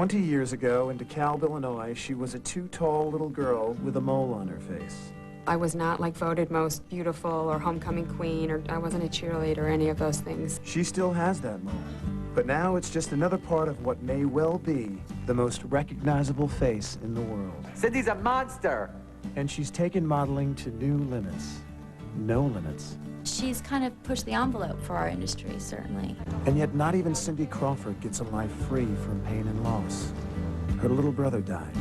20 years ago in DeKalb, Illinois, she was a too tall little girl with a mole on her face. I was not like voted most beautiful or homecoming queen, or I wasn't a cheerleader or any of those things. She still has that mole, but now it's just another part of what may well be the most recognizable face in the world. Cindy's a monster! And she's taken modeling to new limits. No limits. She's kind of pushed the envelope for our industry, certainly. And yet not even Cindy Crawford gets a life free from pain and loss. Her little brother died.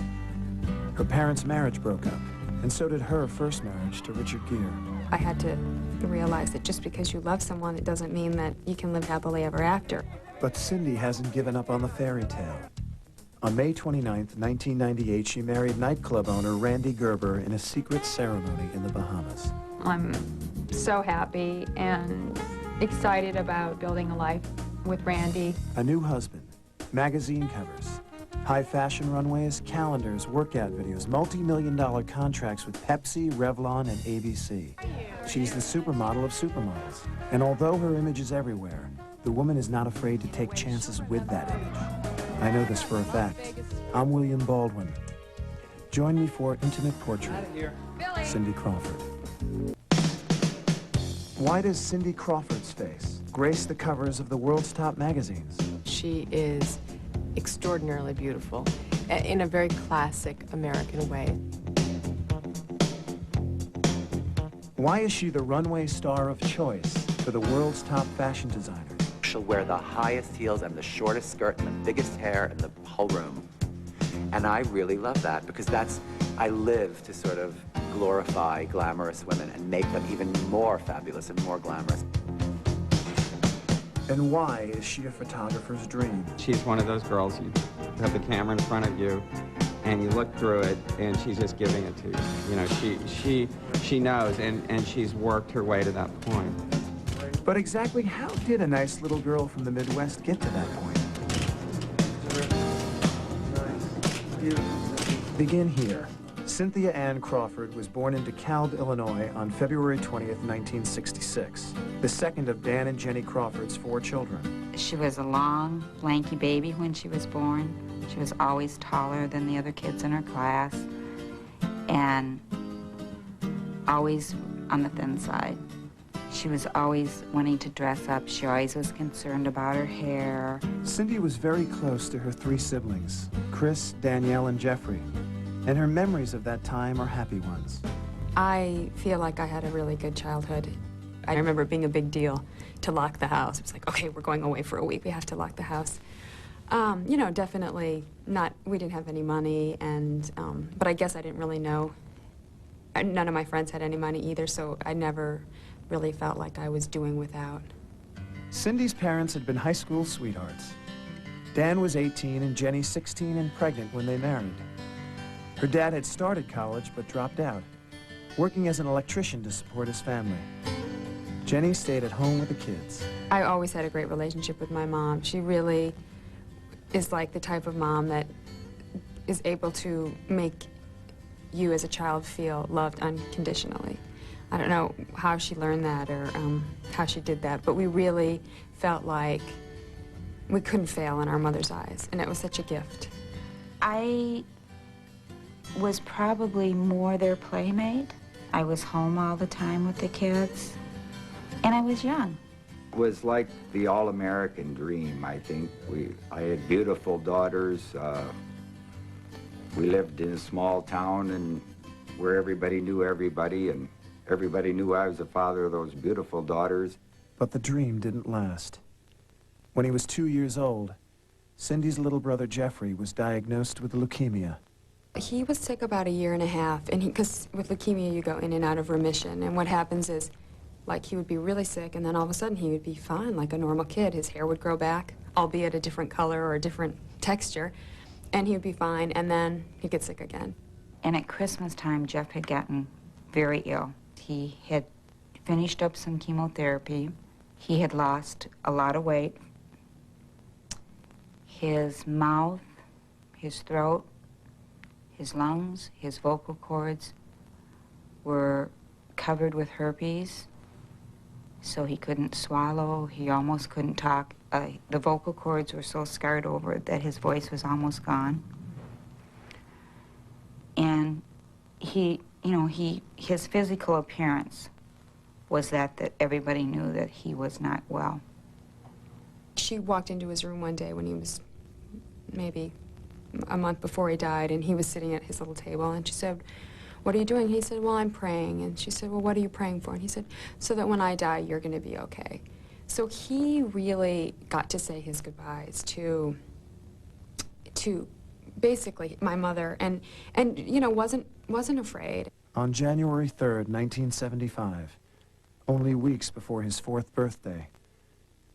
Her parents' marriage broke up, and so did her first marriage to Richard Gere. I had to realize that just because you love someone, it doesn't mean that you can live happily ever after. But Cindy hasn't given up on the fairy tale. On May 29th, 1998, she married nightclub owner Randy Gerber in a secret ceremony in the Bahamas. I'm so happy and excited about building a life with Randy. A new husband, magazine covers, high fashion runways, calendars, workout videos, multi-million-dollar contracts with Pepsi, Revlon, and ABC. She's the supermodel of supermodels. And although her image is everywhere, the woman is not afraid to take chances with that image. I know this for a fact. I'm William Baldwin. Join me for Intimate Portrait, Cindy Crawford. Why does Cindy Crawford's face grace the covers of the world's top magazines? She is extraordinarily beautiful in a very classic American way. Why is she the runway star of choice for the world's top fashion designers? She'll wear the highest heels and the shortest skirt and the biggest hair in the whole room. And I really love that because I live to sort of glorify glamorous women and make them even more fabulous and more glamorous. And why is she a photographer's dream? She's one of those girls, you have the camera in front of you and you look through it and she's just giving it to you. You know, she knows and she's worked her way to that point. But exactly how did a nice little girl from the Midwest get to that point? Begin here. Cynthia Ann Crawford was born in DeKalb, Illinois on February 20th, 1966, the second of Dan and Jenny Crawford's 4 children. She was a long, lanky baby when she was born. She was always taller than the other kids in her class and always on the thin side. She was always wanting to dress up. She always was concerned about her hair. Cindy was very close to her 3 siblings, Chris, Danielle, and Jeffrey. And her memories of that time are happy ones. I feel like I had a really good childhood. I remember it being a big deal to lock the house. It was like, okay, we're going away for a week. We have to lock the house. You know, definitely not, we didn't have any money, and, but I guess I didn't really know. None of my friends had any money either, so I never really felt like I was doing without. Cindy's parents had been high school sweethearts. Dan was 18 and Jenny 16 and pregnant when they married. Her dad had started college but dropped out, working as an electrician to support his family. Jenny stayed at home with the kids. I always had a great relationship with my mom. She really is like the type of mom that is able to make you as a child feel loved unconditionally. I don't know how she learned that or how she did that, but we really felt like we couldn't fail in our mother's eyes, and it was such a gift. I was probably more their playmate. I was home all the time with the kids, and I was young. It was like the all-American dream, I think. I had beautiful daughters. We lived in a small town and where everybody knew everybody, and everybody knew I was the father of those beautiful daughters. But the dream didn't last. When he was 2 years old, Cindy's little brother Jeffrey was diagnosed with leukemia. He was sick about 1.5 years, and because with leukemia you go in and out of remission, and what happens is, like, he would be really sick, and then all of a sudden he would be fine, like a normal kid. His hair would grow back, albeit a different color or a different texture, and he would be fine, and then he'd get sick again. And at Christmas time, Jeff had gotten very ill. He had finished up some chemotherapy. He had lost a lot of weight. His mouth, his throat, his lungs, his vocal cords were covered with herpes. so he couldn't swallow. He almost couldn't talk. The vocal cords were so scarred over that his voice was almost gone. And he, you know, his physical appearance was that everybody knew that he was not well. She walked into his room one day when he was maybe a month before he died, and he was sitting at his little table, and she said, "What are you doing?" He said, "Well, I'm praying." And she said, "Well, what are you praying for?" And he said, "So that when I die, you're going to be okay." So he really got to say his goodbyes to basically my mother, and you know, wasn't afraid. On January 3rd, 1975, only weeks before his 4th birthday,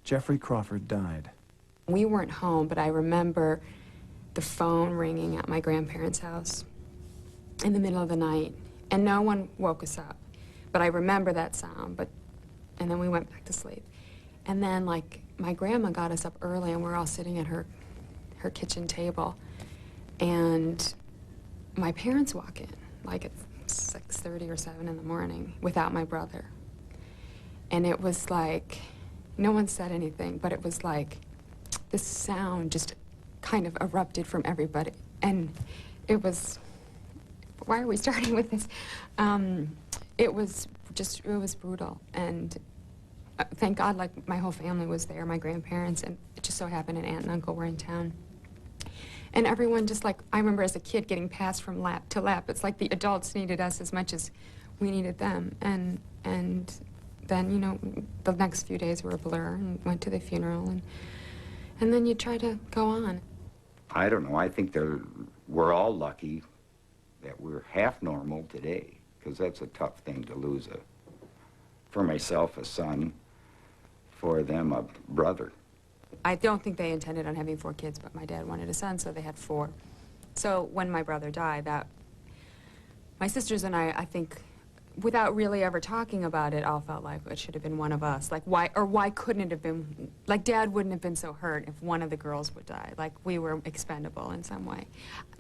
Jeffrey Crawford died. We weren't home, but I remember the phone ringing at my grandparents' house in the middle of the night, and no one woke us up. But I remember that sound, and then we went back to sleep. And then, like, my grandma got us up early, and we're all sitting at her kitchen table, and my parents walk in, like at 6:30 or 7 in the morning, without my brother. And it was like, no one said anything, but it was like this sound just kind of erupted from everybody. And it was, why are we starting with this? It was brutal. And thank God, like, my whole family was there, my grandparents, and it just so happened an aunt and uncle were in town. And everyone just, like, I remember as a kid getting passed from lap to lap. It's like the adults needed us as much as we needed them. And then, you know, the next few days were a blur, and went to the funeral, and then you try to go on. I don't know. I think we're all lucky that we're half normal today, because that's a tough thing to lose for myself, a son, for them, a brother. I don't think they intended on having 4 kids, but my dad wanted a son, so they had 4. So when my brother died, my sisters and I think, without really ever talking about it, all felt like it should have been one of us. Like, why couldn't it have been, like, Dad wouldn't have been so hurt if one of the girls would die. Like, we were expendable in some way.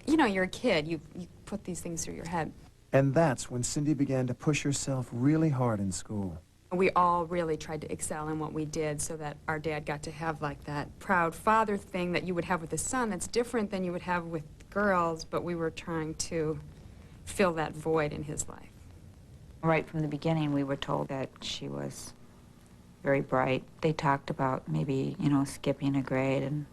You know, you're a kid, you put these things through your head. And that's when Cindy began to push herself really hard in school. We all really tried to excel in what we did so that our dad got to have, like, that proud father thing that you would have with a son that's different than you would have with girls, but we were trying to fill that void in his life. Right from the beginning, we were told that she was very bright. They talked about maybe, you know, skipping a grade, and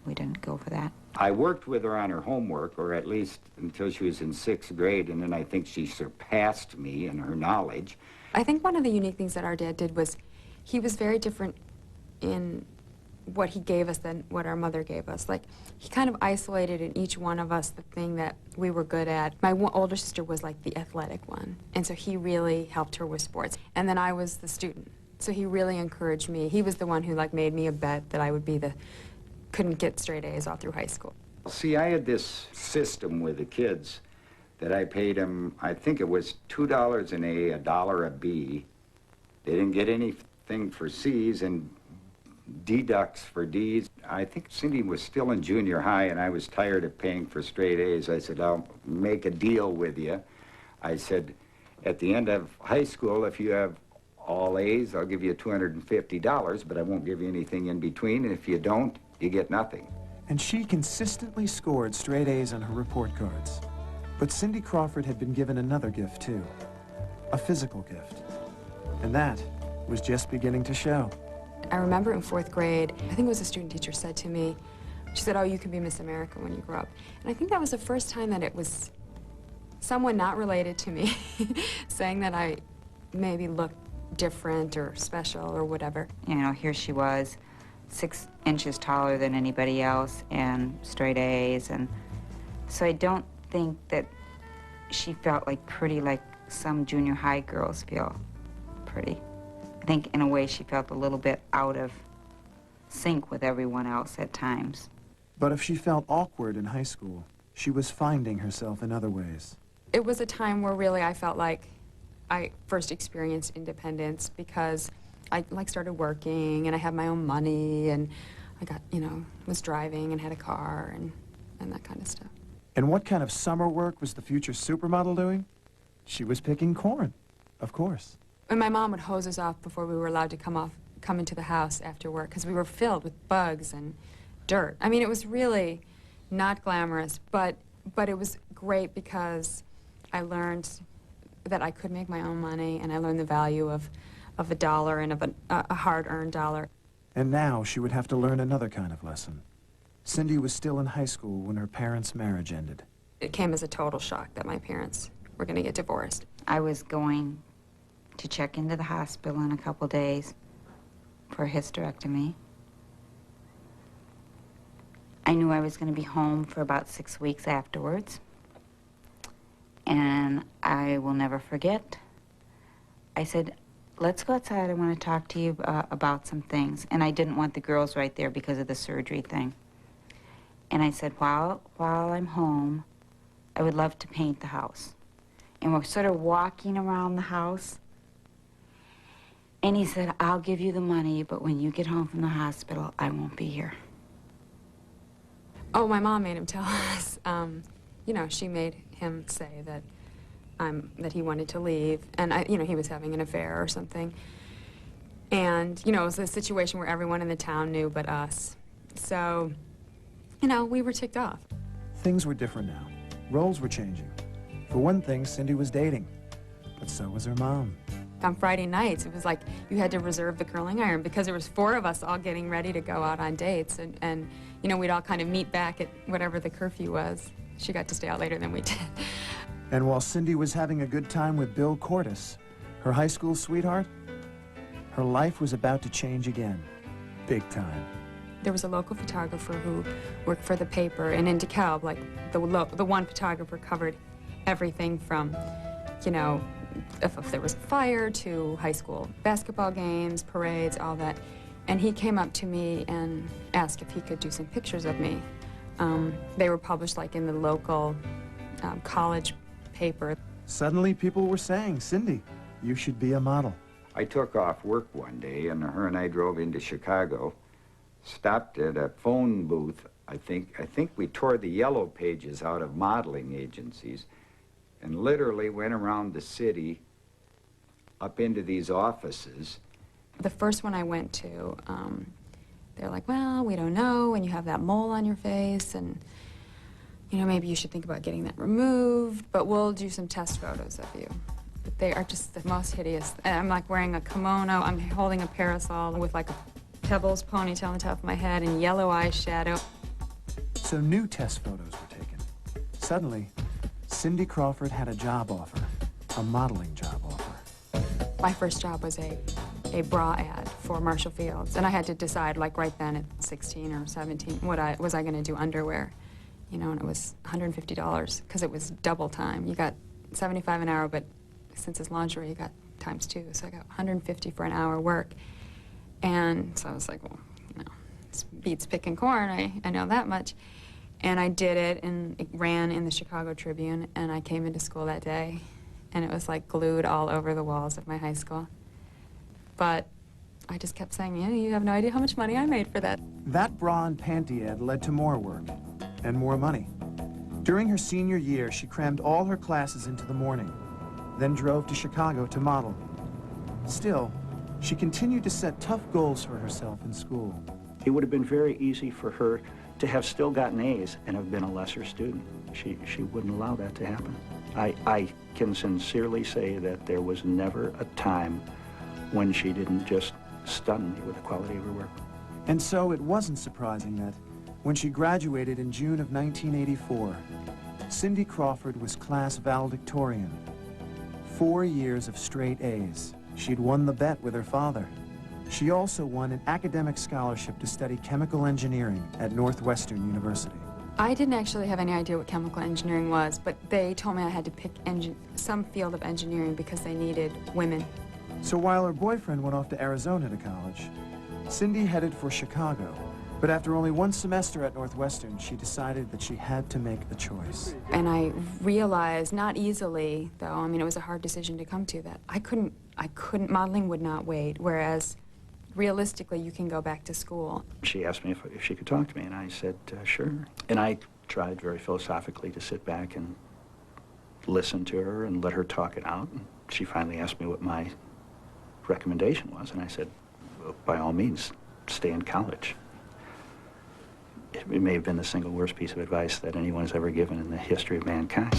we didn't go for that. I worked with her on her homework, or at least until she was in 6th grade, and then I think she surpassed me in her knowledge. I think one of the unique things that our dad did was he was very different in what he gave us than what our mother gave us. Like, he kind of isolated in each one of us the thing that we were good at. My older sister was like the athletic one, and so he really helped her with sports. And then I was the student, so he really encouraged me. He was the one who, like, made me a bet that I would be couldn't get straight A's all through high school. See, I had this system with the kids that I paid them, I think it was $2 an A, $1 a B. They didn't get anything for C's and deducts for D's. I think Cindy was still in junior high, and I was tired of paying for straight A's. I said, I'll make a deal with you. I said, at the end of high school, if you have all A's, I'll give you $250, but I won't give you anything in between, and if you don't, you get nothing. And she consistently scored straight A's on her report cards. But Cindy Crawford had been given another gift, too. A physical gift. And that was just beginning to show. I remember in 4th grade, I think it was a student teacher said to me, she said, "Oh, you can be Miss America when you grow up." And I think that was the first time that it was someone not related to me saying that I maybe looked different or special or whatever. You know, here she was, 6 inches taller than anybody else, and straight A's, and so I don't think that she felt like pretty like some junior high girls feel pretty. I think in a way she felt a little bit out of sync with everyone else at times. But if she felt awkward in high school, she was finding herself in other ways. It was a time where really I felt like I first experienced independence because I started working and I had my own money and I got, you know, was driving and had a car and that kind of stuff. And what kind of summer work was the future supermodel doing? She was picking corn, of course. And my mom would hose us off before we were allowed to come into the house after work, because we were filled with bugs and dirt. I mean, it was really not glamorous, but it was great because I learned that I could make my own money, and I learned the value of a dollar and of a hard-earned dollar. And now she would have to learn another kind of lesson. Cindy was still in high school when her parents' marriage ended. It came as a total shock that my parents were going to get divorced. I was going to check into the hospital in a couple days for a hysterectomy. I knew I was going to be home for about 6 weeks afterwards. And I will never forget, I said, let's go outside. I want to talk to you about some things. And I didn't want the girls right there because of the surgery thing. And I said, while I'm home, I would love to paint the house. And we're sort of walking around the house. And he said, I'll give you the money, but when you get home from the hospital, I won't be here. Oh, my mom made him tell us. You know, she made him say that that he wanted to leave, and you know, he was having an affair or something. And you know, it was a situation where everyone in the town knew but us. So, you know, we were ticked off. Things were different now. Roles were changing. For one thing, Cindy was dating, but so was her mom. On Friday nights, it was like you had to reserve the curling iron because there was 4 of us all getting ready to go out on dates, and you know, we'd all kind of meet back at whatever the curfew was. She got to stay out later than we did. And while Cindy was having a good time with Bill Cordes, her high school sweetheart, her life was about to change again, big time. There was a local photographer who worked for the paper, and in DeKalb, like the one photographer covered everything from, you know, if there was a fire to high school basketball games, parades, all that. And he came up to me and asked if he could do some pictures of me. They were published like in the local college paper. Suddenly people were saying, Cindy, you should be a model. I took off work one day, and her and I drove into Chicago, stopped at a phone booth. I think we tore the yellow pages out of modeling agencies and literally went around the city up into these offices. The first one I went to, they're like, well, we don't know, and you have that mole on your face, and you know, maybe you should think about getting that removed, but we'll do some test photos of you. But they are just the most hideous. And I'm like wearing a kimono, I'm holding a parasol with like a Pebbles ponytail on the top of my head and yellow eyeshadow. So new test photos were taken. Suddenly, Cindy Crawford had a job offer, a modeling job offer. My first job was a bra ad for Marshall Fields, and I had to decide, like right then at 16 or 17, was I going to do underwear, you know, and it was $150 because it was double time. You got $75 an hour, but since it's lingerie, you got ×2, so I got $150 for an hour work. And so I was like, well, you know, it beats picking corn, I know that much. And I did it, and it ran in the Chicago Tribune, and I came into school that day, and it was like glued all over the walls of my high school. But I just kept saying, yeah, you have no idea how much money I made for that. That bra and panty ad led to more work and more money. During her senior year, she crammed all her classes into the morning, then drove to Chicago to model. Still, she continued to set tough goals for herself in school. It would have been very easy for her to have still gotten A's and have been a lesser student. She wouldn't allow that to happen. I can sincerely say that there was never a time when she didn't just stun me with the quality of her work. And so it wasn't surprising that, when she graduated in June of 1984, Cindy Crawford was class valedictorian. 4 years of straight A's. She'd won the bet with her father. She also won an academic scholarship to study chemical engineering at Northwestern University. I didn't actually have any idea what chemical engineering was, but they told me I had to pick some field of engineering because they needed women. So while her boyfriend went off to Arizona to college, Cindy headed for Chicago. But after only 1 semester at Northwestern, she decided that she had to make a choice. And I realized, not easily, though, I mean, it was a hard decision to come to, that I couldn't, modeling would not wait, whereas realistically, you can go back to school. She asked me if she could talk to me, and I said, sure. And I tried very philosophically to sit back and listen to her and let her talk it out. And she finally asked me what my recommendation was. And I said, well, by all means, stay in college. It may have been the single worst piece of advice that anyone has ever given in the history of mankind.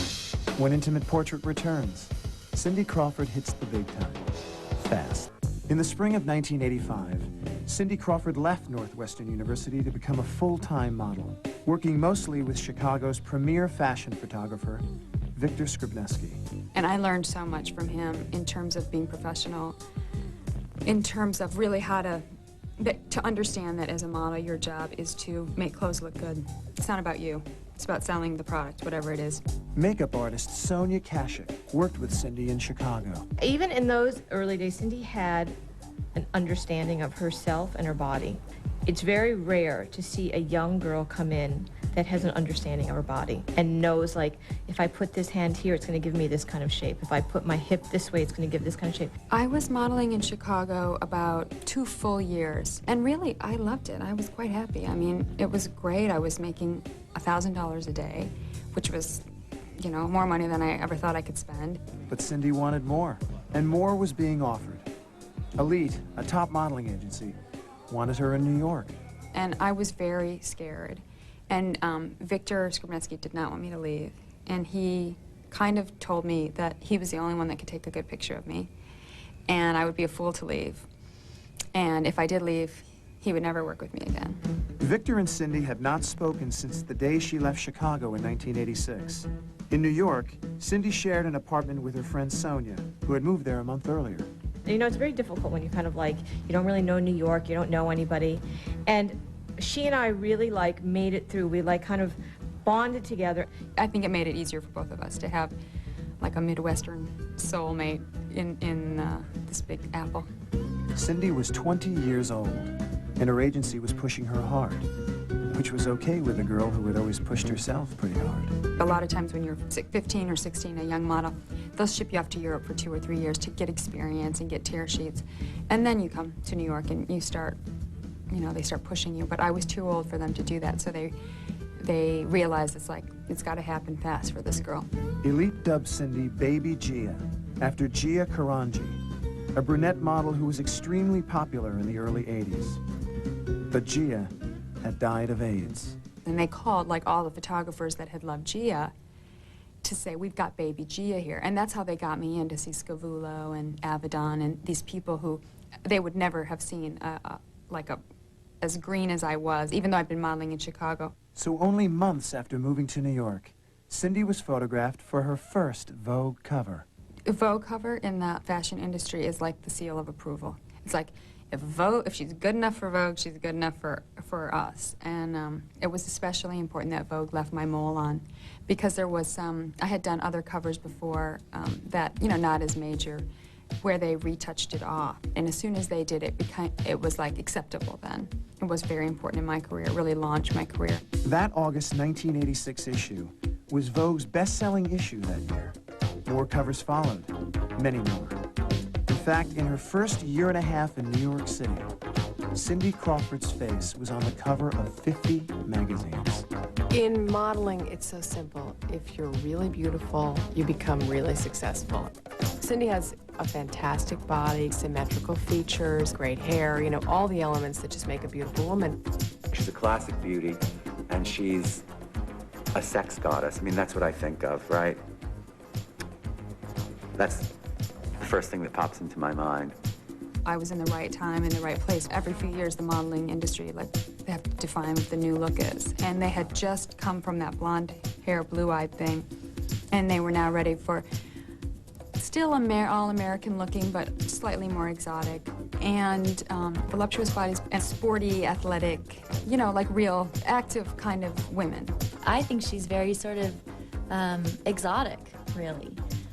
When Intimate Portrait returns, Cindy Crawford hits the big time, fast. In the spring of 1985, Cindy Crawford left Northwestern University to become a full-time model, working mostly with Chicago's premier fashion photographer, Victor Skrybneski. And I learned so much from him in terms of being professional, in terms of really how to understand that as a model, your job is to make clothes look good. It's not about you. It's about selling the product, whatever it is. Makeup artist Sonia Kashuk worked with Cindy in Chicago. Even in those early days, Cindy had an understanding of herself and her body. It's very rare to see a young girl come in that has an understanding of her body and knows, like, if I put this hand here, it's going to give me this kind of shape. If I put my hip this way, it's going to give this kind of shape. I was modeling in Chicago about 2 full years, and really, I loved it. I was quite happy. I mean, it was great. I was making $1,000 a day, which was, you know, more money than I ever thought I could spend. But Cindy wanted more, and more was being offered. Elite, a top modeling agency, wanted her in New York. And I was very scared. And Victor Skrybneski did not want me to leave. And he kind of told me that he was the only one that could take a good picture of me. And I would be a fool to leave. And if I did leave, he would never work with me again. Victor and Cindy had not spoken since the day she left Chicago in 1986. In New York, Cindy shared an apartment with her friend Sonia, who had moved there a month earlier. You know, it's very difficult when you kind of like, you don't really know New York, you don't know anybody. And she and I really like made it through. We like kind of bonded together. I think it made it easier for both of us to have like a Midwestern soulmate in this big apple. Cindy was 20 years old, and her agency was pushing her hard, which was okay with a girl who had always pushed herself pretty hard. A lot of times when you're 15 or 16, a young model, they'll ship you off to Europe for 2 or 3 years to get experience and get tear sheets. And then you come to New York and you start, you know, they start pushing you. But I was too old for them to do that, so they realized it's like, it's got to happen fast for this girl. Elite dubbed Cindy Baby Gia, after Gia Carangi, a brunette model who was extremely popular in the early 80s. But Gia had died of AIDS. And they called, like, all the photographers that had loved Gia to say, we've got baby Gia here. And that's how they got me in to see Scavullo and Avedon and these people who they would never have seen as green as I was, even though I'd been modeling in Chicago. So only months after moving to New York, Cindy was photographed for her first Vogue cover. A Vogue cover in the fashion industry is like the seal of approval. It's like, if she's good enough for Vogue, she's good enough for us. And it was especially important that Vogue left my mole on, because there was I had done other covers before that, you know, not as major, where they retouched it off. And as soon as they did it, it was like acceptable then. It was very important in my career. It really launched my career. That August 1986 issue was Vogue's best-selling issue that year. More covers followed, many more. In fact, in her first year and a half in New York City, Cindy Crawford's face was on the cover of 50 magazines. In modeling, it's so simple. If you're really beautiful, you become really successful. Cindy has a fantastic body, symmetrical features, great hair, you know, all the elements that just make a beautiful woman. She's a classic beauty, and she's a sex goddess. I mean, that's what I think of, right? That's the first thing that pops into my mind. I was in the right time, in the right place. Every few years, the modeling industry, like, they have to define what the new look is. And they had just come from that blonde hair, blue-eyed thing, and they were now ready for still all-American looking, but slightly more exotic, and voluptuous bodies and sporty, athletic, you know, like real active kind of women. I think she's very sort of exotic, really.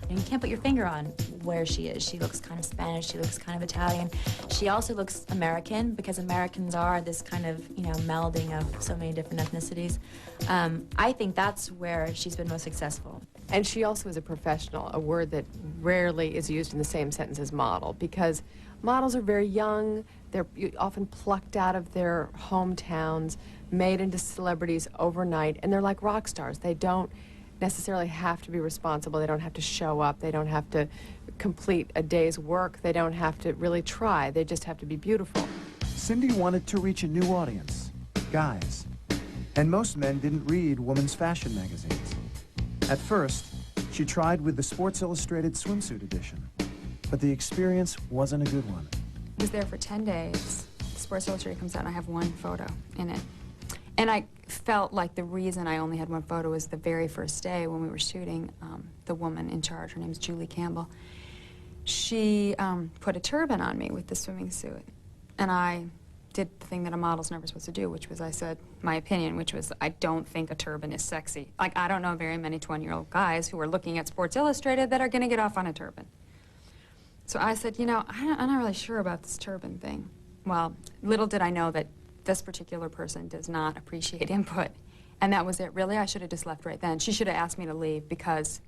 And you can't put your finger on where she is. She looks kind of Spanish, she looks kind of Italian. She also looks American, because Americans are this kind of, you know, melding of so many different ethnicities. I think that's where she's been most successful. And she also is a professional, a word that rarely is used in the same sentence as model, because models are very young, they're often plucked out of their hometowns, made into celebrities overnight, and they're like rock stars. They don't necessarily have to be responsible. They don't have to show up. They don't have to complete a day's work. They don't have to really try. They just have to be beautiful. Cindy wanted to reach a new audience, guys. And most men didn't read women's fashion magazines. At first, she tried with the Sports Illustrated swimsuit edition, but the experience wasn't a good one. I was there for 10 days. Sports Illustrated comes out and I have one photo in it. And I felt like the reason I only had one photo was the very first day when we were shooting, the woman in charge, her name's Julie Campbell, she put a turban on me with the swimming suit. And I did the thing that a model's never supposed to do, which was I said my opinion, which was I don't think a turban is sexy. Like, I don't know very many 20-year-old guys who are looking at Sports Illustrated that are going to get off on a turban. So I said, you know, I'm not really sure about this turban thing. Well, little did I know that this particular person does not appreciate input. And that was it. Really, I should have just left right then. She should have asked me to leave because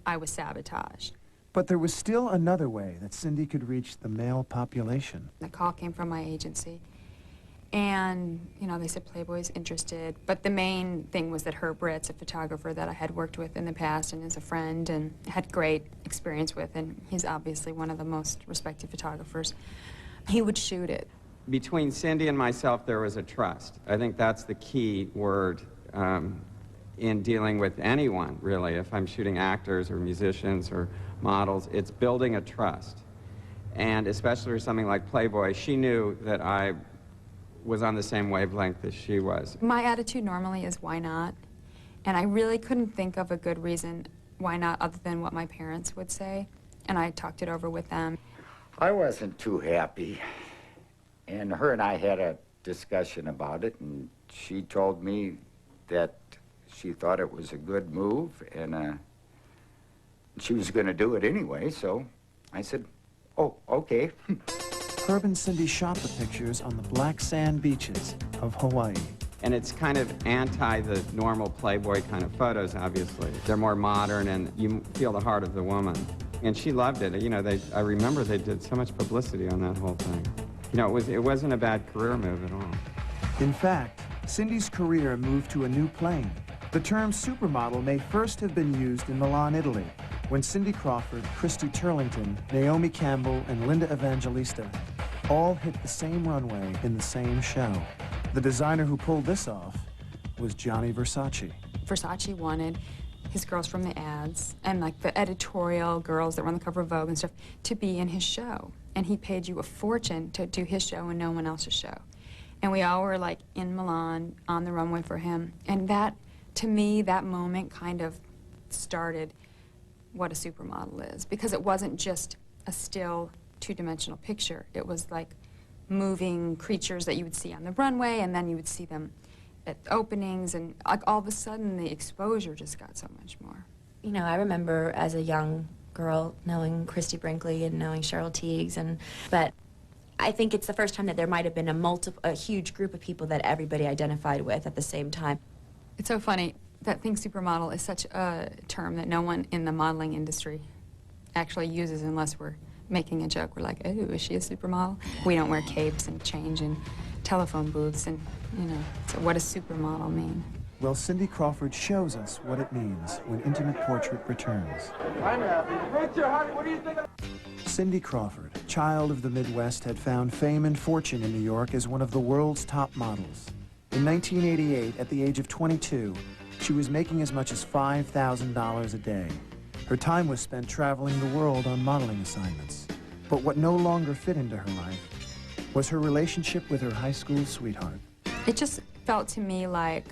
I was sabotaged. But there was still another way that Cindy could reach the male population. The call came from my agency. And, you know, they said Playboy's interested. But the main thing was that Herb Ritz, a photographer that I had worked with in the past and is a friend and had great experience with, and he's obviously one of the most respected photographers, he would shoot it. Between Cindy and myself, there was a trust. I think that's the key word in dealing with anyone, really. If I'm shooting actors or musicians or models, it's building a trust. And especially for something like Playboy, she knew that I was on the same wavelength as she was. My attitude normally is why not? And I really couldn't think of a good reason why not other than what my parents would say. And I talked it over with them. I wasn't too happy. And her and I had a discussion about it, and she told me that she thought it was a good move, and she was going to do it anyway, so I said, oh, okay. Herb and Cindy shot the pictures on the black sand beaches of Hawaii. And it's kind of anti the normal Playboy kind of photos, obviously. They're more modern, and you feel the heart of the woman. And she loved it. You know, I remember they did so much publicity on that whole thing. You know, it wasn't a bad career move at all. In fact, Cindy's career moved to a new plane. The term supermodel may first have been used in Milan, Italy, when Cindy Crawford, Christy Turlington, Naomi Campbell, and Linda Evangelista all hit the same runway in the same show. The designer who pulled this off was Gianni Versace. Versace wanted his girls from the ads and like the editorial girls that were on the cover of Vogue and stuff to be in his show. And he paid you a fortune to do his show and no one else's show. And we all were like in Milan on the runway for him. And that, to me, that moment kind of started what a supermodel is, because it wasn't just a still two-dimensional picture. It was like moving creatures that you would see on the runway, and then you would see them at openings, and like all of a sudden the exposure just got so much more. You know, I remember as a young girl knowing Christy Brinkley and knowing Cheryl Tiegs, but I think it's the first time that there might have been a huge group of people that everybody identified with at the same time. It's so funny. That thing supermodel is such a term that no one in the modeling industry actually uses unless we're making a joke. We're like, oh, is she a supermodel? We don't wear capes and change in telephone booths and, you know, so what does supermodel mean? Well, Cindy Crawford shows us what it means when Intimate Portrait returns. Cindy Crawford, child of the Midwest, had found fame and fortune in New York as one of the world's top models. In 1988, at the age of 22, she was making as much as $5,000 a day. Her time was spent traveling the world on modeling assignments. But what no longer fit into her life was her relationship with her high school sweetheart. It just felt to me like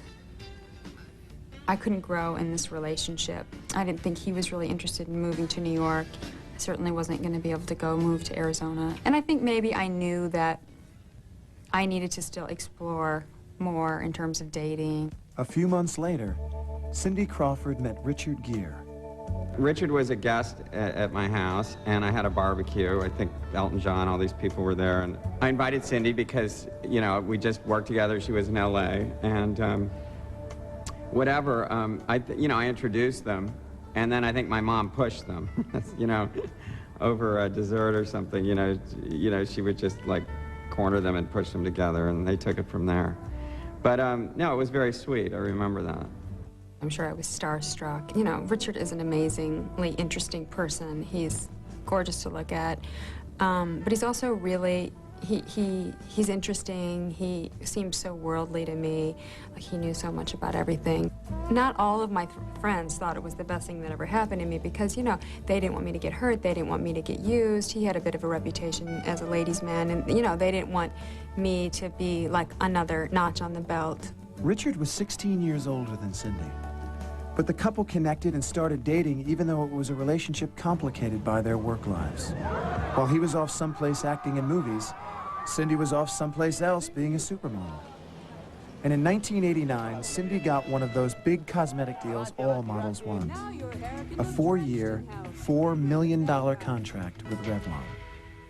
I couldn't grow in this relationship. I didn't think he was really interested in moving to New York. I certainly wasn't going to be able to move to Arizona. And I think maybe I knew that I needed to still explore more in terms of dating. A few months later, Cindy Crawford met Richard Gere. Richard was a guest at my house, and I had a barbecue. I think Elton John, all these people were there, and I invited Cindy because, you know, we just worked together. She was in LA, and I introduced them, and then I think my mom pushed them, you know, over a dessert or something. You know, she would just like corner them and push them together, and they took it from there. But no, it was very sweet. I remember that. I'm sure I was starstruck. You know, Richard is an amazingly interesting person. He's gorgeous to look at, but he's also really, he's interesting. He seemed so worldly to me, like he knew so much about everything. Not all of my friends thought it was the best thing that ever happened to me because, you know, they didn't want me to get hurt, they didn't want me to get used. He had a bit of a reputation as a ladies' man, and, you know, they didn't want me to be like another notch on the belt. Richard was 16 years older than Cindy. But the couple connected and started dating even though it was a relationship complicated by their work lives. While he was off someplace acting in movies, Cindy was off someplace else being a supermodel. And in 1989, Cindy got one of those big cosmetic deals all models want. A 4-year, $4 million contract with Revlon.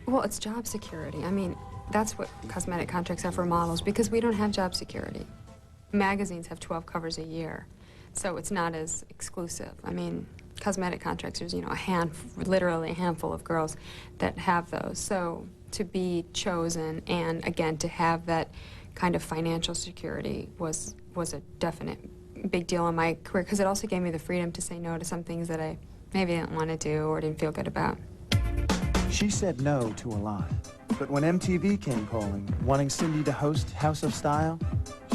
Well, it's job security. I mean, that's what cosmetic contracts are for models because we don't have job security. Magazines have 12 covers a year, so it's not as exclusive. I mean, cosmetic contracts, there's, you know, literally a handful of girls that have those. So to be chosen and, again, to have that kind of financial security was a definite big deal in my career because it also gave me the freedom to say no to some things that I maybe didn't want to do or didn't feel good about. She said no to a lot. But when MTV came calling, wanting Cindy to host House of Style,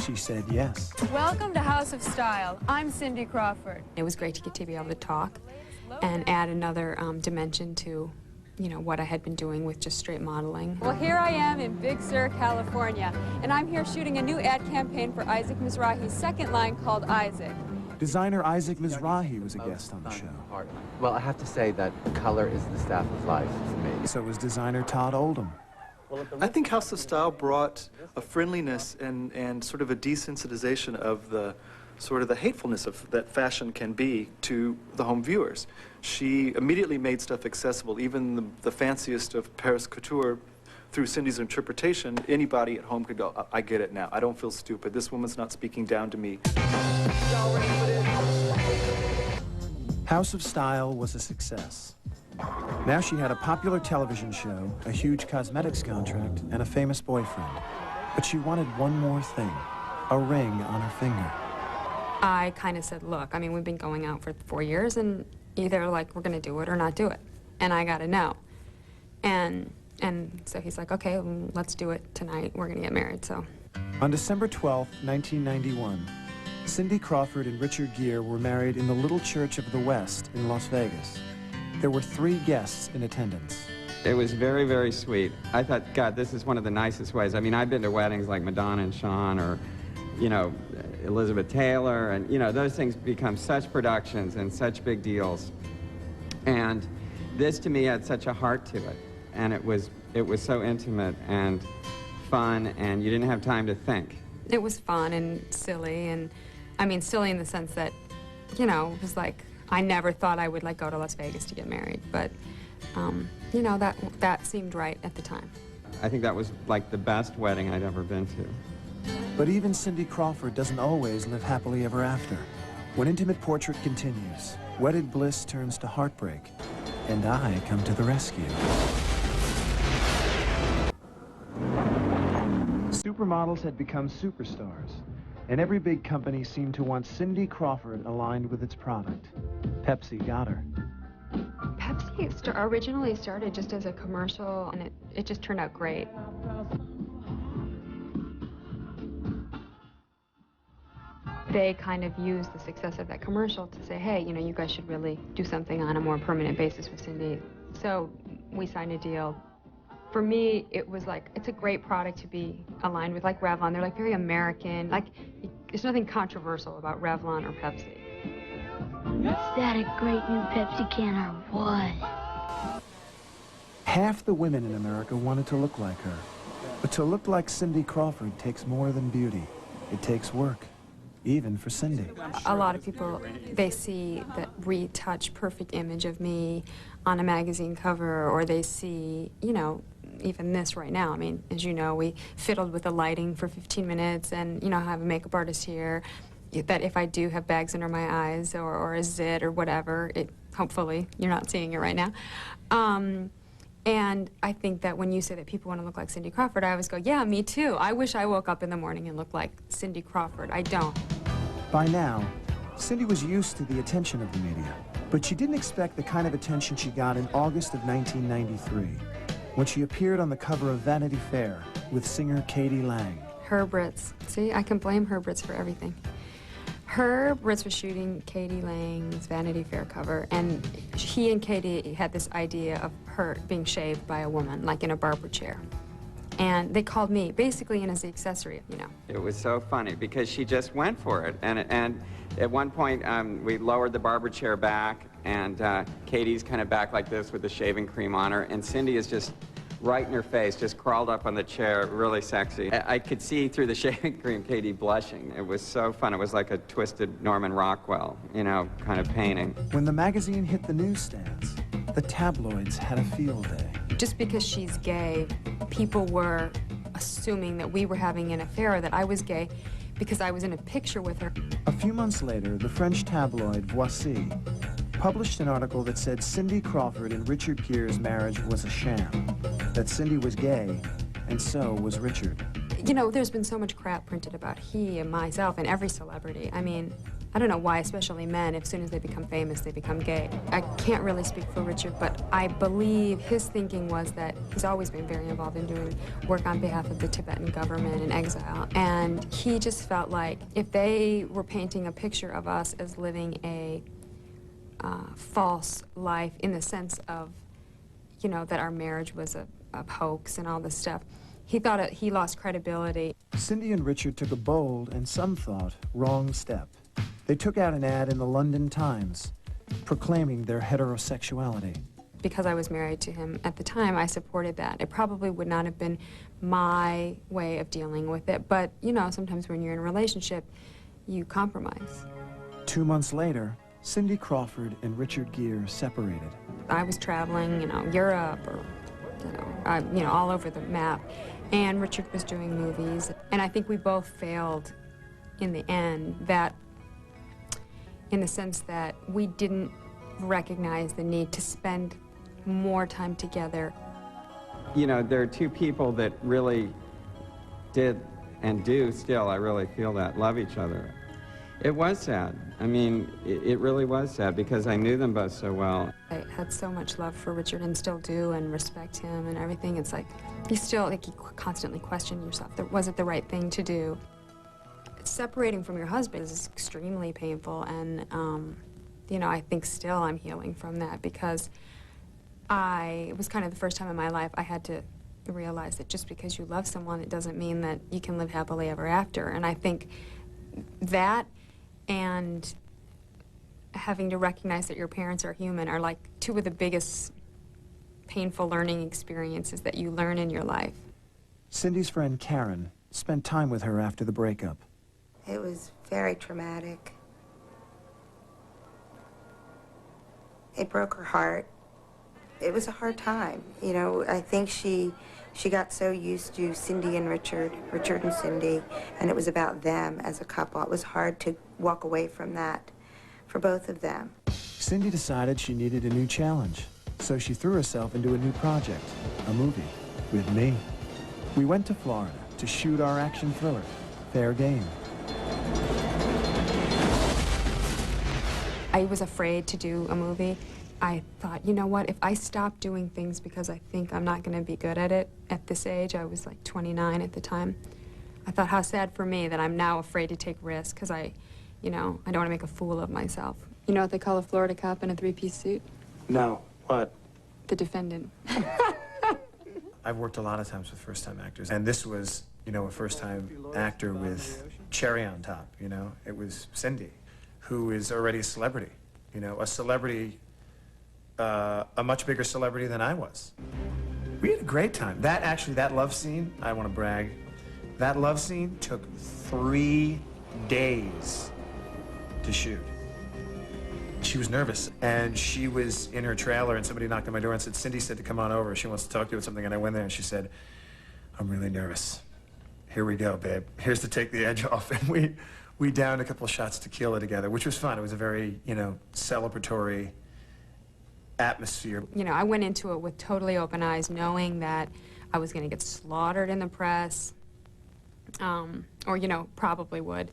she said yes. Welcome to House of Style. I'm Cindy Crawford. It was great to be able to talk and add another dimension to, you know, what I had been doing with just straight modeling. Well, here I am in Big Sur, California, and I'm here shooting a new ad campaign for Isaac Mizrahi's second line called Isaac. Designer Isaac Mizrahi was a guest on the show. Well, I have to say that color is the staff of life for me. So was designer Todd Oldham. I think House of Style brought a friendliness and sort of a desensitization of the sort of the hatefulness of that fashion can be to the home viewers. She immediately made stuff accessible, even the fanciest of Paris couture. Through Cindy's interpretation, anybody at home could go, I get it now. I don't feel stupid. This woman's not speaking down to me. House of Style was a success. Now she had a popular television show, a huge cosmetics contract, and a famous boyfriend. But she wanted one more thing, a ring on her finger. I kind of said, look, I mean, we've been going out for 4 years, and either, like, we're going to do it or not do it. And I got to know. And so he's like, okay, well, let's do it tonight. We're going to get married, so. On December 12, 1991, Cindy Crawford and Richard Gere were married in the Little Church of the West in Las Vegas. There were 3 guests in attendance. It was very, very sweet. I thought, God, this is one of the nicest ways. I mean, I've been to weddings like Madonna and Sean or, you know, Elizabeth Taylor, and, you know, those things become such productions and such big deals. And this, to me, had such a heart to it. And it was so intimate and fun, and you didn't have time to think. It was fun and silly, and I mean silly in the sense that, you know, it was like I never thought I would like go to Las Vegas to get married, but you know, that seemed right at the time. I think that was like the best wedding I'd ever been to. But even Cindy Crawford doesn't always live happily ever after. When Intimate Portrait continues, wedded bliss turns to heartbreak, and I come to the rescue. Supermodels had become superstars, and every big company seemed to want Cindy Crawford aligned with its product. Pepsi got her. Pepsi originally started just as a commercial, and it just turned out great. They kind of used the success of that commercial to say, hey, you know, you guys should really do something on a more permanent basis with Cindy. So we signed a deal. For me, it was like, it's a great product to be aligned with, like Revlon. They're like very American. Like, there's nothing controversial about Revlon or Pepsi. Is that a great new Pepsi can or what? Half the women in America wanted to look like her. But to look like Cindy Crawford takes more than beauty. It takes work, even for Cindy. A lot of people, they see that retouched perfect image of me on a magazine cover, or they see, you know, even this right now. I mean, as you know, we fiddled with the lighting for 15 minutes, and, you know, I have a makeup artist here, that if I do have bags under my eyes or a zit or whatever, hopefully you're not seeing it right now. And I think that when you say that people want to look like Cindy Crawford, I always go, yeah, me too. I wish I woke up in the morning and looked like Cindy Crawford. I don't. By now, Cindy was used to the attention of the media, but she didn't expect the kind of attention she got in August of 1993, when she appeared on the cover of Vanity Fair with singer Katie Lang. Herb Ritz. See, I can blame Herb Ritz for everything. Herb Ritz was shooting Katie Lang's Vanity Fair cover, and he and Katie had this idea of her being shaved by a woman, like in a barber chair. And they called me, basically in as the accessory, you know. It was so funny because she just went for it. And at one point, we lowered the barber chair back, and Katie's kind of back like this with the shaving cream on her, and Cindy is just right in her face, just crawled up on the chair, really sexy. I could see through the shaving cream Katie blushing. It was so fun. It was like a twisted Norman Rockwell, you know, kind of painting. When the magazine hit the newsstands, the tabloids had a field day. Just because she's gay, people were assuming that we were having an affair, or that I was gay, because I was in a picture with her. A few months later, the French tabloid Voici published an article that said Cindy Crawford and Richard Gere's marriage was a sham, that Cindy was gay, and so was Richard. You know, there's been so much crap printed about he and myself and every celebrity. I mean, I don't know why, especially men, as soon as they become famous, they become gay. I can't really speak for Richard, but I believe his thinking was that he's always been very involved in doing work on behalf of the Tibetan government in exile. And he just felt like if they were painting a picture of us as living a false life in the sense of, you know, that our marriage was a hoax and all this stuff, he thought he lost credibility. Cindy and Richard took a bold, and some thought, wrong step. They took out an ad in the London Times proclaiming their heterosexuality. Because I was married to him at the time, I supported that. It probably would not have been my way of dealing with it, but, you know, sometimes when you're in a relationship, you compromise. 2 months later, Cindy Crawford and Richard Gere separated. I was traveling, you know, Europe or, you know, all over the map, and Richard was doing movies. And I think we both failed in the end, that in the sense that we didn't recognize the need to spend more time together. You know, there are two people that really did and do still, I really feel that, love each other. It was sad. I mean, it really was sad because I knew them both so well. I had so much love for Richard and still do, and respect him and everything. It's like, you still, like, you constantly question yourself. Was it the right thing to do? Separating from your husband is extremely painful, and, you know, I think still I'm healing from that because it was kind of the first time in my life I had to realize that just because you love someone, it doesn't mean that you can live happily ever after. And I think that and having to recognize that your parents are human are like two of the biggest painful learning experiences that you learn in your life. Cindy's friend Karen spent time with her after the breakup. It was very traumatic. It broke her heart. It was a hard time. You know, I think she got so used to Cindy and Richard and Cindy, and it was about them as a couple. It was hard to walk away from that for both of them. Cindy decided she needed a new challenge, so she threw herself into a new project, a movie, with me. We went to Florida to shoot our action thriller, Fair Game. I was afraid to do a movie. I thought, you know what, if I stop doing things because I think I'm not going to be good at it at this age, I was like 29 at the time, I thought how sad for me that I'm now afraid to take risks because I don't want to make a fool of myself. You know what they call a Florida cop in a three-piece suit? No. What? The defendant. I've worked a lot of times with first-time actors, and this was, you know, a first-time actor with cherry on top, you know? It was Cindy, who is already a celebrity, you know, a celebrity, a much bigger celebrity than I was. We had a great time. That love scene, I want to brag, that love scene took 3 days to shoot. She was nervous, and she was in her trailer, and somebody knocked on my door and said, Cindy said to come on over. She wants to talk to you about something, and I went there, and she said, I'm really nervous. Here we go, babe. Here's to take the edge off. And we downed a couple of shots tequila together, which was fun. It was a very, you know, celebratory atmosphere. You know, I went into it with totally open eyes, knowing that I was going to get slaughtered in the press, or, you know, probably would.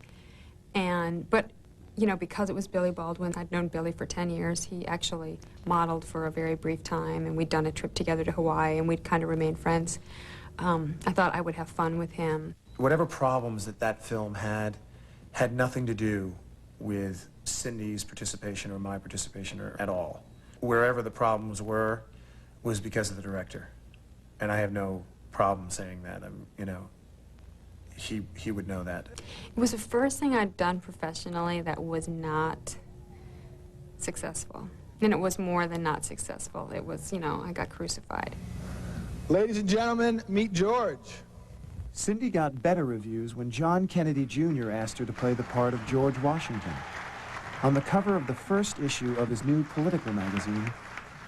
But, you know, because it was Billy Baldwin, I'd known Billy for 10 years. He actually modeled for a very brief time, and we'd done a trip together to Hawaii, and we'd kind of remained friends. I thought I would have fun with him. Whatever problems that film had nothing to do with Cindy's participation or my participation or at all. Wherever the problems were was because of the director. And I have no problem saying that. You know, he would know that. It was the first thing I'd done professionally that was not successful. And it was more than not successful. It was, you know, I got crucified. Ladies and gentlemen, meet George. Cindy got better reviews when John Kennedy Jr. asked her to play the part of George Washington. On the cover of the first issue of his new political magazine,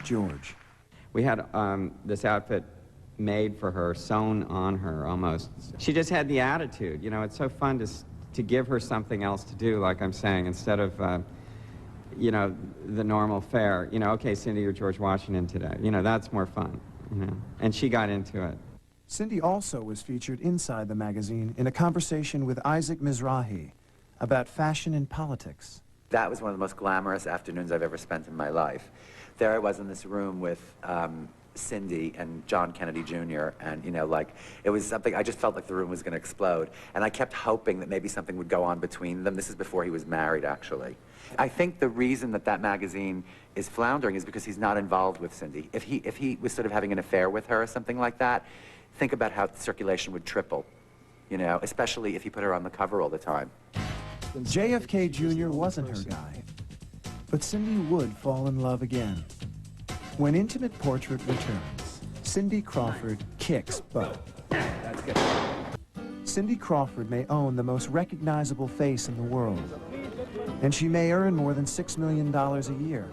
George. We had this outfit made for her, sewn on her almost. She just had the attitude. You know, it's so fun to give her something else to do, like I'm saying, instead of, you know, the normal fare. You know, okay, Cindy, you're George Washington today. You know, that's more fun, you know. And she got into it. Cindy also was featured inside the magazine in a conversation with Isaac Mizrahi about fashion and politics. That was one of the most glamorous afternoons I've ever spent in my life. There I was in this room with Cindy and John Kennedy Jr. and, you know, like, it was something, I just felt like the room was going to explode. And I kept hoping that maybe something would go on between them. This is before he was married, actually. I think the reason that magazine is floundering is because he's not involved with Cindy. If he was sort of having an affair with her or something like that, think about how circulation would triple, you know, especially if he put her on the cover all the time. JFK Jr. wasn't her guy, but Cindy would fall in love again. When Intimate Portrait returns, Cindy Crawford kicks butt. That's good. Cindy Crawford may own the most recognizable face in the world, and she may earn more than $6 million a year.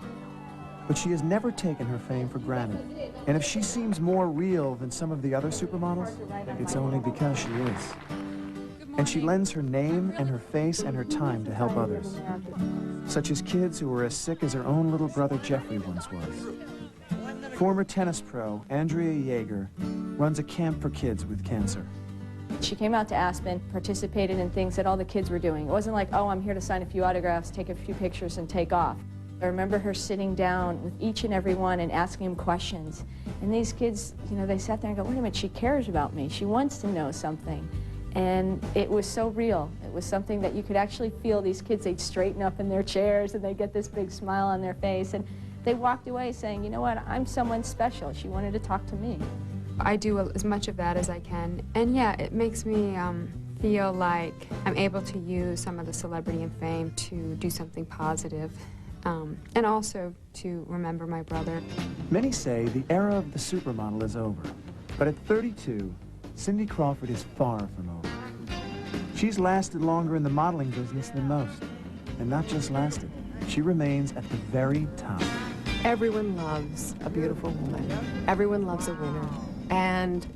But she has never taken her fame for granted. And if she seems more real than some of the other supermodels, it's only because she is. And she lends her name and her face and her time to help others, such as kids who are as sick as her own little brother Jeffrey once was. Former tennis pro Andrea Jaeger runs a camp for kids with cancer. She came out to Aspen, participated in things that all the kids were doing. It wasn't like, oh, I'm here to sign a few autographs, take a few pictures, and take off. I remember her sitting down with each and every one and asking them questions. And these kids, you know, they sat there and go, wait a minute, she cares about me. She wants to know something. And it was so real. It was something that you could actually feel. These kids, they'd straighten up in their chairs and they'd get this big smile on their face. And they walked away saying, you know what, I'm someone special. She wanted to talk to me. I do as much of that as I can. And yeah, it makes me feel like I'm able to use some of the celebrity and fame to do something positive. And also to remember my brother. Many say the era of the supermodel is over, but at 32, Cindy Crawford is far from over. She's lasted longer in the modeling business than most, and not just lasted, she remains at the very top. Everyone loves a beautiful woman. Everyone loves a winner. And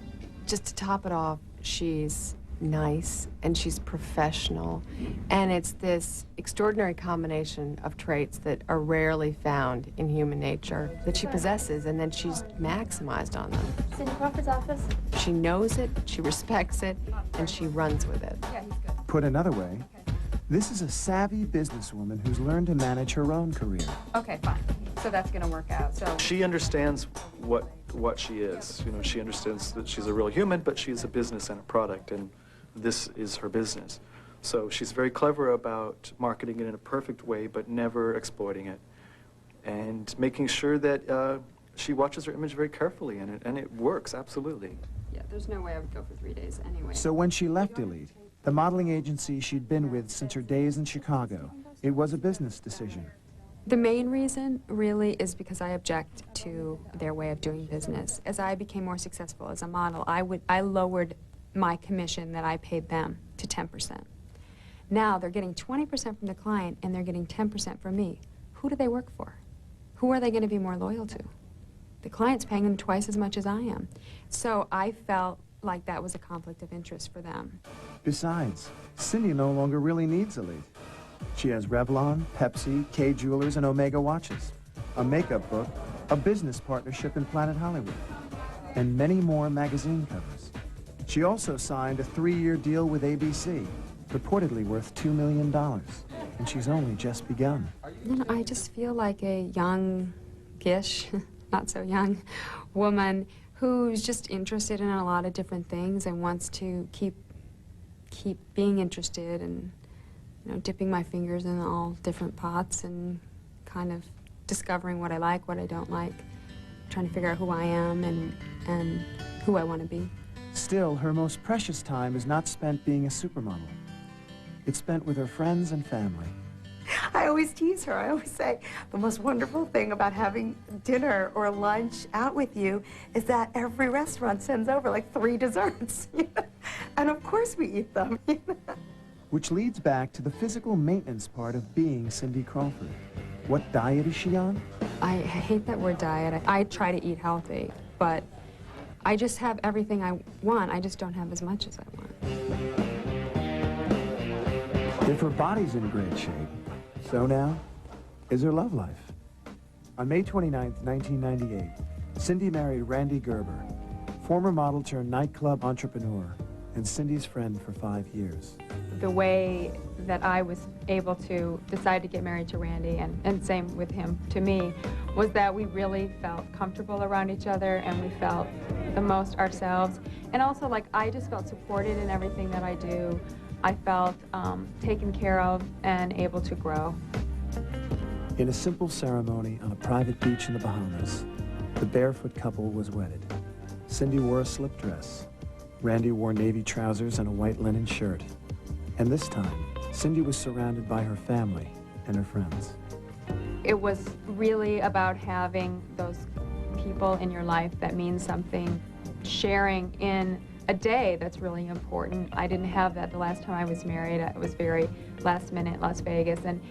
just to top it off, she's nice and she's professional, and it's this extraordinary combination of traits that are rarely found in human nature that she possesses, and then she's maximized on them. Cindy Crawford's office. She knows it, she respects it, and she runs with it. Yeah, he's good. Put another way, this is a savvy businesswoman who's learned to manage her own career. Okay, fine. So that's going to work out. So she understands what she is. You know, she understands that she's a real human, but she's a business and a product, and this is her business. So she's very clever about marketing it in a perfect way, but never exploiting it, and making sure that she watches her image very carefully, and it works, absolutely. Yeah, there's no way I would go for 3 days anyway. So when she left Elite, the modeling agency she'd been with since her days in Chicago, it was a business decision. The main reason, really, is because I object to their way of doing business. As I became more successful as a model, I lowered my commission that I paid them to 10%. Now they're getting 20% from the client and they're getting 10% from me. Who do they work for? Who are they going to be more loyal to? The client's paying them twice as much as I am. So I felt like that was a conflict of interest for them. Besides, Cindy no longer really needs Elite. She has Revlon, Pepsi, K Jewelers, and Omega watches, a makeup book, a business partnership in Planet Hollywood, and many more magazine covers. She also signed a 3-year deal with ABC, reportedly worth $2 million. and she's only just begun. You know, I just feel like a young-ish, not so young, woman who's just interested in a lot of different things and wants to keep being interested and, you know, dipping my fingers in all different pots and kind of discovering what I like, what I don't like, trying to figure out who I am and who I want to be. Still, her most precious time is not spent being a supermodel. It's spent with her friends and family. I always tease her. I always say the most wonderful thing about having dinner or lunch out with you is that every restaurant sends over like 3 desserts. And of course we eat them. Which leads back to the physical maintenance part of being Cindy Crawford. What diet is she on? I hate that word diet. I try to eat healthy, but I just have everything I want. I just don't have as much as I want. If her body's in great shape, so now is her love life. On May 29, 1998, Cindy married Randy Gerber, former model turned nightclub entrepreneur, and Cindy's friend for 5 years. The way that I was able to decide to get married to Randy, and same with him to me, was that we really felt comfortable around each other and we felt the most ourselves. And also, like, I just felt supported in everything that I do. I felt taken care of and able to grow. In a simple ceremony on a private beach in the Bahamas, the barefoot couple was wedded. Cindy wore a slip dress. Randy wore navy trousers and a white linen shirt. And this time, Cindy was surrounded by her family and her friends. It was really about having those people in your life that mean something, sharing in a day that's really important. I didn't have that the last time I was married. It was very last minute, Las Vegas, and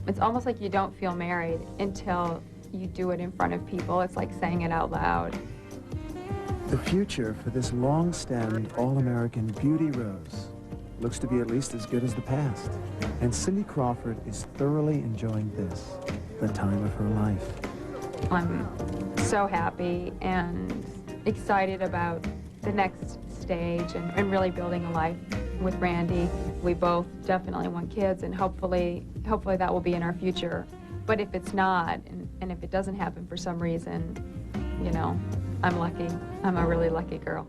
it's almost like you don't feel married until you do it in front of people. It's like saying it out loud. The future for this long-stemmed, all-American beauty rose looks to be at least as good as the past. And Cindy Crawford is thoroughly enjoying this, the time of her life. I'm so happy and excited about the next stage and really building a life with Randy. We both definitely want kids, and hopefully that will be in our future. But if it's not, and if it doesn't happen for some reason, you know, I'm lucky. I'm a really lucky girl.